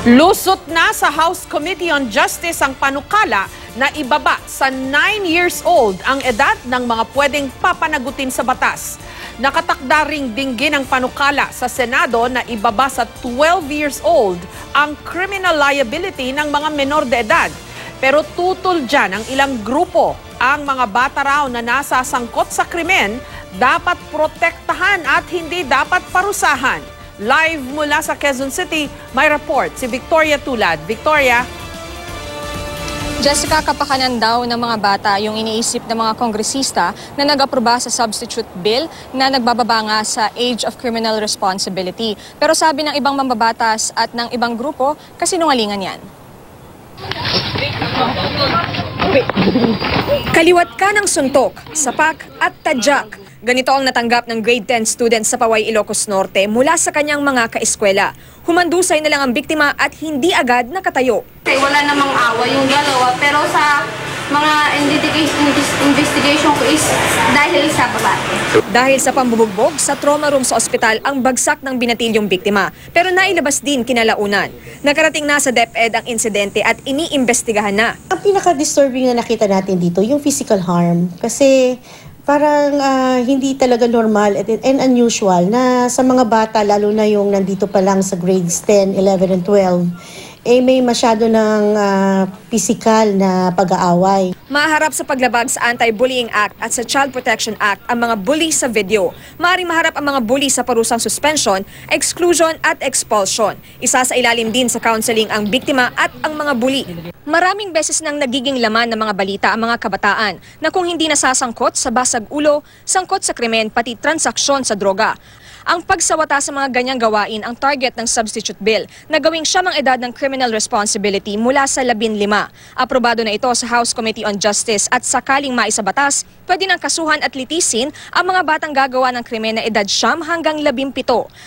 Lusot na sa House Committee on Justice ang panukala na ibaba sa 9 years old ang edad ng mga pwedeng papanagutin sa batas. Nakatakda ring dinggin ang panukala sa Senado na ibaba sa 12 years old ang criminal liability ng mga menor de edad. Pero tutol dyan ang ilang grupo. Ang mga bata raw na nasa sangkot sa krimen dapat protektahan at hindi dapat parusahan. Live mula sa Quezon City, may report si Victoria Tulad. Victoria? Jessica, kapakanan daw ng mga bata yung iniisip ng mga kongresista na nag-aproba sa substitute bill na nagbababa nga sa age of criminal responsibility. Pero sabi ng ibang mambabatas at ng ibang grupo, kasinungalingan yan. Kaliwat ka ng suntok, sapak at tadyak. Ganito ang natanggap ng grade 10 student sa Paway, Ilocos Norte mula sa kanyang mga kaeskwela. Humandusay na lang ang biktima at hindi agad nakatayo. Wala namang awa yung dalawa, pero sa mga investigation ko is dahil sa babae. Dahil sa pambubugbog sa trauma room sa ospital ang bagsak ng binatilyong biktima. Pero nailabas din kinalaunan. Nakarating na sa DepEd ang insidente at iniimbestigahan na. Ang pinaka-disturbing na nakita natin dito, yung physical harm. Kasi parang hindi talaga normal and unusual na sa mga bata, lalo na yung nandito pa lang sa grades 10, 11, and 12, may masyado ng physical na pag-aaway. Maharap sa paglabag sa Anti-Bullying Act at sa Child Protection Act ang mga bully sa video. Maaaring maharap ang mga bully sa parusang suspension, exclusion at expulsion. Isa sa ilalim din sa counseling ang biktima at ang mga bully. Maraming beses nang nagiging laman ng mga balita ang mga kabataan na kung hindi nasasangkot sa basag ulo, sangkot sa krimen pati transaksyon sa droga. Ang pagsawata sa mga ganyang gawain ang target ng substitute bill na gawing siyam ang edad ng criminal responsibility mula sa 15. Aprobado na ito sa House Committee on Justice at sakaling maisabatas, pwede nang kasuhan at litisin ang mga batang gagawa ng krimen na edad 9 hanggang 17,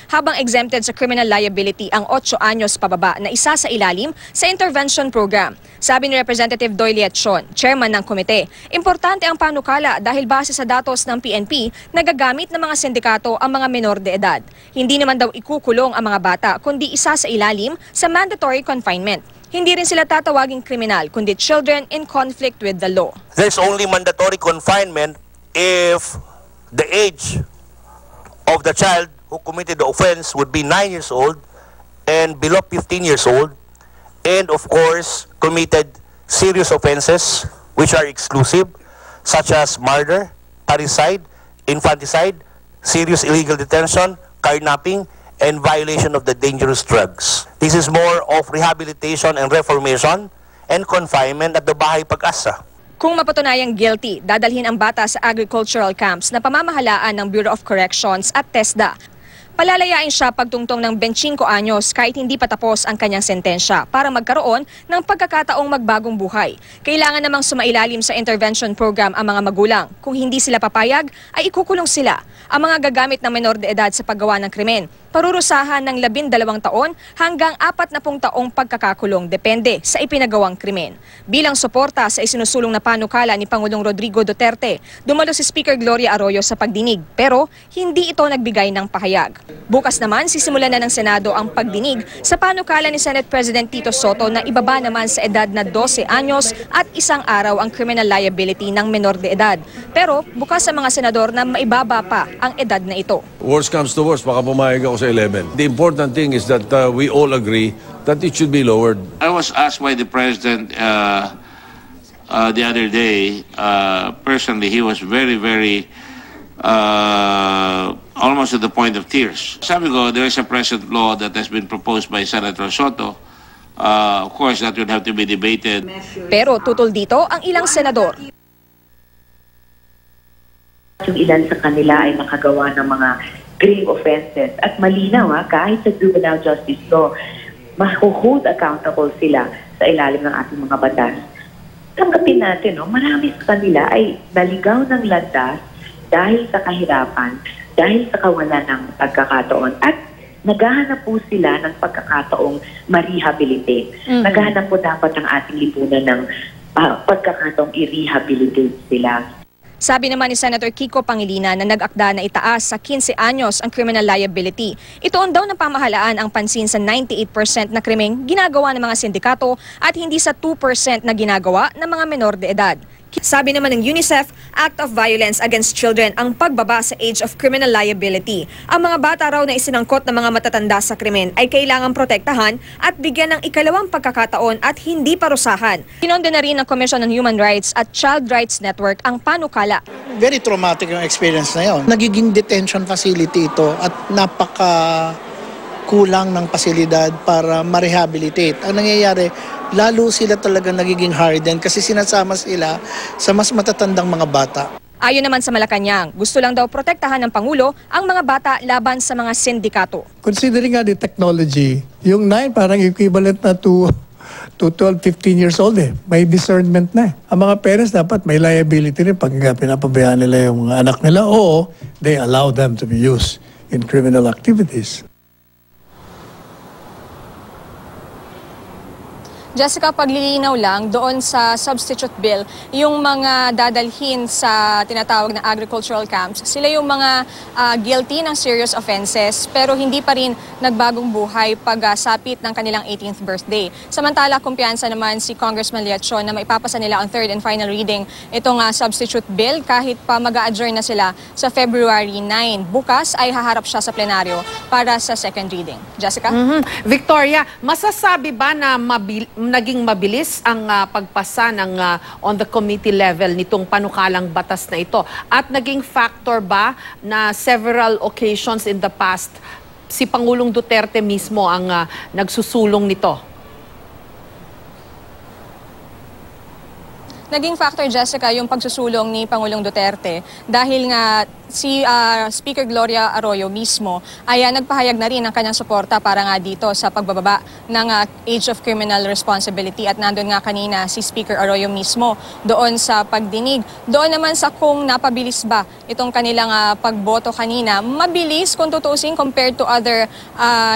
habang exempted sa criminal liability ang 8 anyos pababa na isa sa ilalim sa intervention program. Sabi ni Representative Doyle Etchon, chairman ng komite, importante ang panukala dahil base sa datos ng PNP, nagagamit ng mga sindikato ang mga menor de edad. Hindi naman daw ikukulong ang mga bata kundi isa sa ilalim sa mandatory confinement. Hindi rin sila tatawaging kriminal kundi children in conflict with the law. There's only mandatory confinement if the age of the child who committed the offense would be 9 years old and below 15 years old, and of course committed serious offenses which are exclusive such as murder, parricide, infanticide, serious illegal detention, kidnapping, and violation of the dangerous drugs. This is more of rehabilitation and reformation and confinement at the Bahay Pag-asa. Kung mapatunayang guilty, dadalhin ang bata sa agricultural camps na pamamahalaan ng Bureau of Corrections at TESDA. Palalayain siya pagtungtong ng 25 anyos kahit hindi pa tapos ang kanyang sentensya para magkaroon ng pagkakataong magbagong buhay. Kailangan namang sumailalim sa intervention program ang mga magulang. Kung hindi sila papayag, ay ikukulong sila. Ang mga gagamit ng menor de edad sa paggawa ng krimen, parurusahan ng 12 taon hanggang 40 taong pagkakakulong depende sa ipinagawang krimen. Bilang suporta sa isinusulong na panukala ni Pangulong Rodrigo Duterte, dumalo si Speaker Gloria Arroyo sa pagdinig pero hindi ito nagbigay ng pahayag. Bukas naman sisimulan na ng Senado ang pagdinig sa panukala ni Senate President Tito Soto na ibaba naman sa edad na 12 anyos at 1 araw ang criminal liability ng menor de edad. Pero bukas sa mga senador na maibaba pa ang edad na ito. Worst comes to worst, baka pumayag ako sa 11. The important thing is that we all agree that it should be lowered. I was asked by the President the other day, personally, he was very, almost at the point of tears. Sabi ko, there is a present law that has been proposed by Senator Soto. Of course, that would have to be debated. Pero tutol dito ang ilang senador. Yung ilan sa kanila ay nakagawa ng mga grave offenses at malinaw kahit sa juvenile justice law, mahuhold accountable sila sa ilalim ng ating mga batas. Tanggapin natin, marami sa kanila ay naligaw ng landas dahil sa kahirapan, dahil sa kawalan ng pagkakataon at naghahanap po sila ng pagkakataong ma-rehabilitate. Naghahanap po dapat ang ating lipunan ng pagkakataong i-rehabilitate sila. Sabi naman ni Senator Kiko Pangilinan na nag-akda na itaas sa 15 anyos ang criminal liability. Ituon daw ng pamahalaan ang pansin sa 98% na krimeng ginagawa ng mga sindikato at hindi sa 2% na ginagawa ng mga menor de edad. Sabi naman ng UNICEF, act of violence against children ang pagbaba sa age of criminal liability. Ang mga bata raw na isinangkot ng mga matatanda sa krimen ay kailangang protektahan at bigyan ng ikalawang pagkakataon at hindi parusahan. Kinonde na rin ng Commission on Human Rights at Child Rights Network ang panukala. Very traumatic yung experience na yun. Nagiging detention facility ito at kulang ng pasilidad para ma-rehabilitate. Ang nangyayari, lalo sila talaga nagiging hardened kasi sinasama sila sa mas matatandang mga bata. Ayon naman sa Malacanang, gusto lang daw protektahan ng Pangulo ang mga bata laban sa mga sindikato. Considering nga the technology, yung 9 parang equivalent na to 12, 15 years old eh. May discernment na eh. Ang mga parents dapat may liability rin pag pinapabayaan nila yung mga anak nila o they allow them to be used in criminal activities. Jessica, paglilinaw lang doon sa substitute bill, yung mga dadalhin sa tinatawag na agricultural camps, sila yung mga guilty ng serious offenses pero hindi pa rin nagbagong buhay pag sapit ng kanilang 18th birthday. Samantala, kumpiyansa naman si Congressman Liachon na maipapasa nila ang third and final reading itong substitute bill kahit pa mag-a-adjourn na sila sa February 9. Bukas ay haharap siya sa plenaryo para sa second reading. Jessica? Victoria, masasabi ba na naging mabilis ang pagpasa ng on the committee level nitong panukalang batas na ito? At naging factor ba na several occasions in the past si Pangulong Duterte mismo ang nagsusulong nito? Naging factor, Jessica, yung pagsusulong ni Pangulong Duterte dahil nga si Speaker Gloria Arroyo mismo ay nagpahayag na rin ng kanyang suporta para nga dito sa pagbababa ng age of criminal responsibility at nandun nga kanina si Speaker Arroyo mismo doon sa pagdinig. Doon naman sa kung napabilis ba itong kanilang pagboto kanina, mabilis kung tutuusin compared to other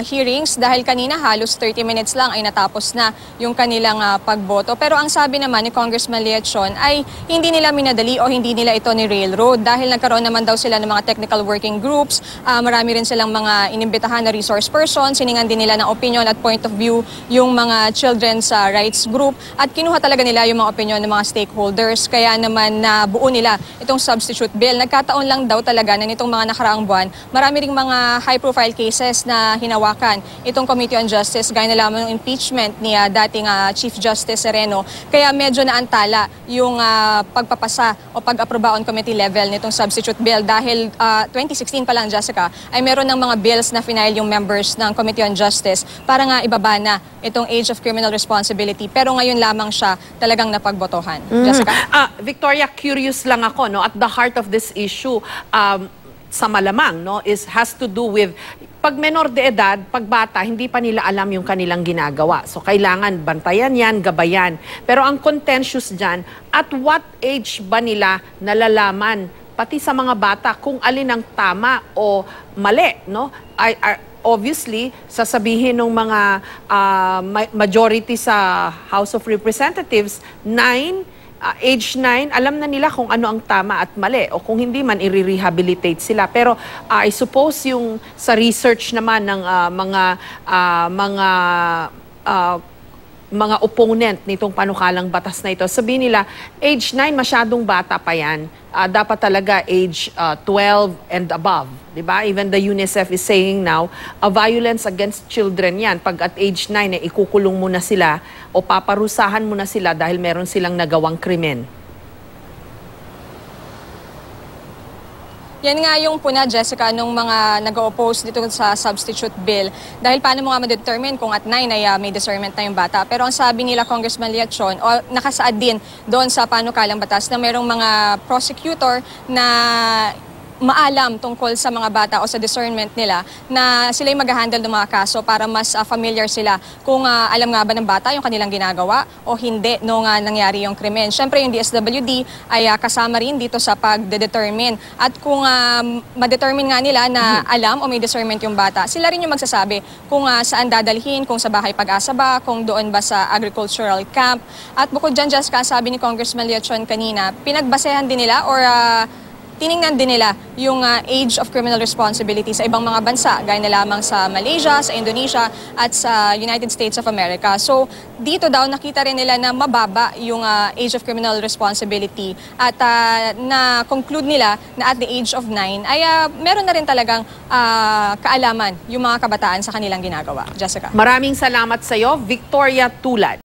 hearings dahil kanina halos 30 minutes lang ay natapos na yung kanilang pagboto. Pero ang sabi naman ni Congressman Liachon ay hindi nila minadali o hindi nila ito ni railroad dahil nagkaroon naman daw sila ng mga technical working groups. Marami rin silang mga inimbitahan na resource persons. Siningan din nila ng opinion at point of view yung mga children's rights group at kinuha talaga nila yung mga opinion ng mga stakeholders. Kaya naman nabuo nila itong substitute bill. Nagkataon lang daw talaga na nitong mga nakaraang buwan, marami ring mga high-profile cases na hinawakan itong Committee on Justice, gaya na lamang ng impeachment ni dating Chief Justice Sereno. Kaya medyo naantala yung pagpapasa o pag-aproba on committee level nitong substitute bill dahil 2016 pa lang, Jessica, ay meron ng mga bills na final yung members ng Committee on Justice para nga ibaba na itong age of criminal responsibility. Pero ngayon lamang siya talagang napagbotohan. Jessica? Victoria, curious lang ako, no? At the heart of this issue, sa malamang, no, has to do with pag menor de edad, pag bata, hindi pa nila alam yung kanilang ginagawa. So, kailangan bantayan yan, gabayan. Pero ang contentious dyan, at what age ba nila nalalaman, pati sa mga bata, kung alin ang tama o mali, no? Obviously, sasabihin ng mga majority sa House of Representatives, age 9, alam na nila kung ano ang tama at mali o kung hindi man i-rehabilitate sila. Pero I suppose yung sa research naman ng mga opponent nitong panukalang batas na ito, sabihin nila, age 9 masyadong bata pa yan. Dapat talaga age 12 and above. Diba? Even the UNICEF is saying now, violence against children yan. Pag at age 9, ikukulong mo na sila o paparusahan mo na sila dahil meron silang nagawang krimen. Yan nga yung puna, Jessica, nung mga nag-oppose dito sa substitute bill. Dahil paano mo nga ma-determine kung at 9 ay may discernment na yung bata. Pero ang sabi nila Congressman Liachon, nakasaad din doon sa panukalang batas na merong mga prosecutor na maalam tungkol sa mga bata o sa discernment nila na sila'y mag-handle ng mga kaso para mas familiar sila kung alam nga ba ng bata yung kanilang ginagawa o hindi nung nangyari yung krimen. Siyempre yung DSWD ay kasama rin dito sa pag-determine at kung ma-determine nga nila na alam o may discernment yung bata, sila rin yung magsasabi kung saan dadalhin, kung sa bahay pag-asa ba, kung doon ba sa agricultural camp. At bukod dyan, Jessica, sabi ni Congressman Leachon kanina, pinagbasehan din nila or tiningnan din nila yung age of criminal responsibility sa ibang mga bansa, gaya na lamang sa Malaysia, sa Indonesia, at sa United States of America. So, dito daw nakita rin nila na mababa yung age of criminal responsibility at na-conclude nila na at the age of 9 ay meron na rin talagang kaalaman yung mga kabataan sa kanilang ginagawa. Jessica. Maraming salamat sa iyo, Victoria Tulad.